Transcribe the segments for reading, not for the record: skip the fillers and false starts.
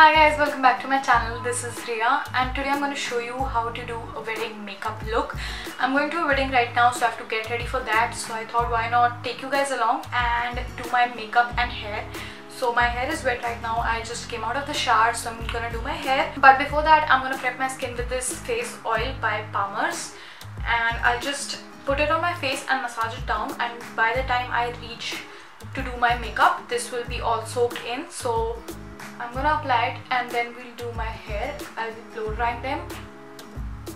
Hi guys, welcome back to my channel. This is Riya and today I'm going to show you how to do a wedding makeup look. I'm going to a wedding right now, so I have to get ready for that. So I thought why not take you guys along and do my makeup and hair. So my hair is wet right now. I just came out of the shower, so I'm going to do my hair. But before that, I'm going to prep my skin with this face oil by Palmer's. And I'll just put it on my face and massage it down. And by the time I reach to do my makeup, this will be all soaked in. So I'm gonna apply it and then we'll do my hair. I'll be blow drying them,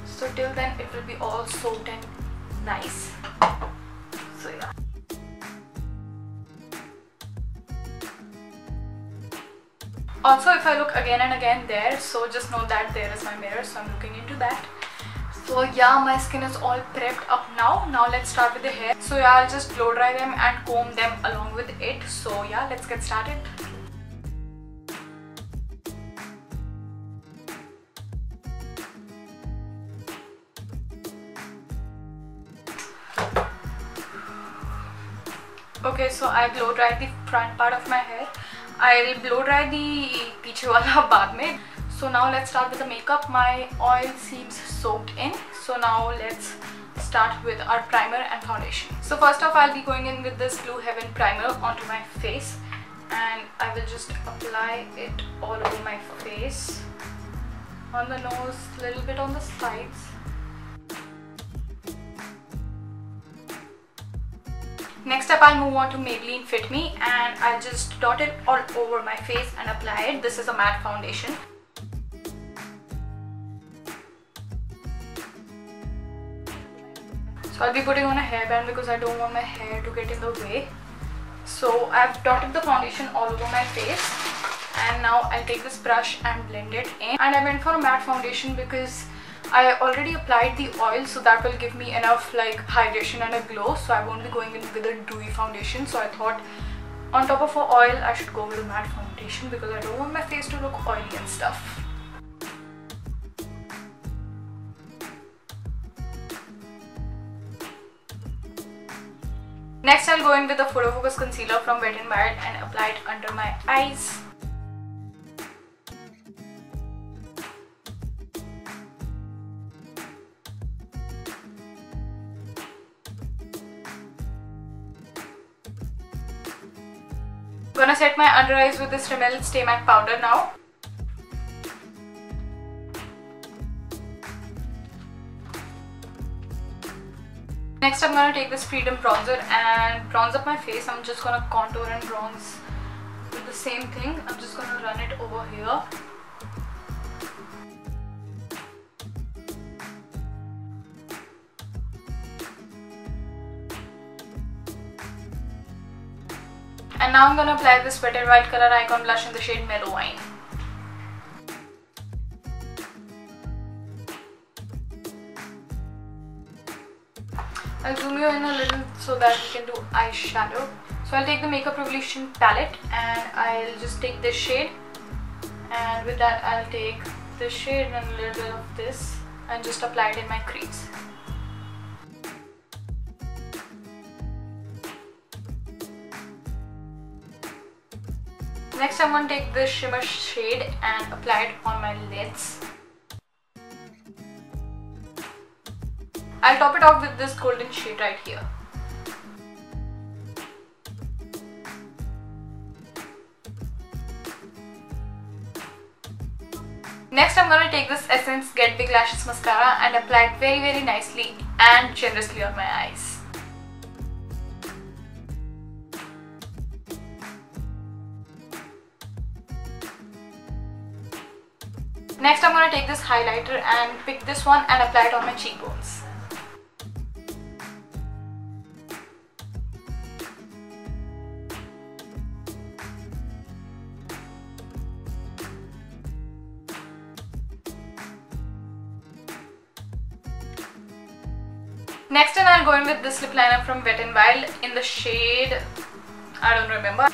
so till then it will be all soaked and nice. So yeah. Also, if I look again and again there, so just know that there is my mirror, so I'm looking into that. So yeah, my skin is all prepped up now. Now let's start with the hair. So yeah, I'll just blow dry them and comb them along with it. So yeah, let's get started. Okay, so I blow dried the front part of my hair. I'll blow dry the piche wala baad mein. So now let's start with the makeup. My oil seems soaked in. So now let's start with our primer and foundation. So first off, I'll be going in with this Blueheaven primer onto my face. And I will just apply it all over my face. On the nose, a little bit on the sides. Next up, I'll move on to Maybelline Fit Me and I'll just dot it all over my face and apply it. This is a matte foundation. So I'll be putting on a hairband because I don't want my hair to get in the way. So I've dotted the foundation all over my face and now I'll take this brush and blend it in. And I went for a matte foundation because I already applied the oil, so that will give me enough like hydration and a glow, so I won't be going in with a dewy foundation. So I thought on top of an oil I should go with a matte foundation because I don't want my face to look oily and stuff. Next, I'll go in with the photofocus concealer from Wedding Grwm and apply it under my eyes. I'm gonna set my under eyes with this Rimmel Stay Matte powder now. Next, I'm gonna take this Freedom bronzer and bronze up my face. I'm just gonna contour and bronze with the same thing. I'm just gonna run it over here. And now I'm going to apply this Wet n Wild colouricon blush in the shade Mellow. I'll zoom you in a little so that we can do eyeshadow. So I'll take the Makeup Revolution palette and I'll just take this shade. And with that I'll take this shade and a little bit of this and just apply it in my crease. Next, I'm going to take this shimmer shade and apply it on my lids. I'll top it off with this golden shade right here. Next, I'm going to take this Essence Get Big Lashes mascara and apply it very nicely and generously on my eyes. Next, I'm going to take this highlighter and pick this one and apply it on my cheekbones. Next, then I'll go in with this lip liner from Wet n Wild in the shade, I don't remember.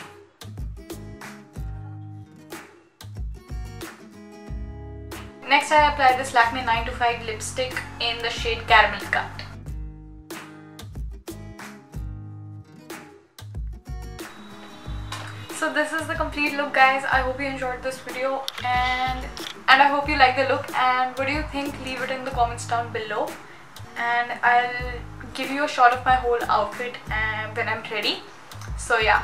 Next, I apply this Lakme 9 to 5 lipstick in the shade Caramel Cut. So this is the complete look, guys. I hope you enjoyed this video, and I hope you like the look. And what do you think? Leave it in the comments down below, and I'll give you a shot of my whole outfit when I'm ready. So yeah,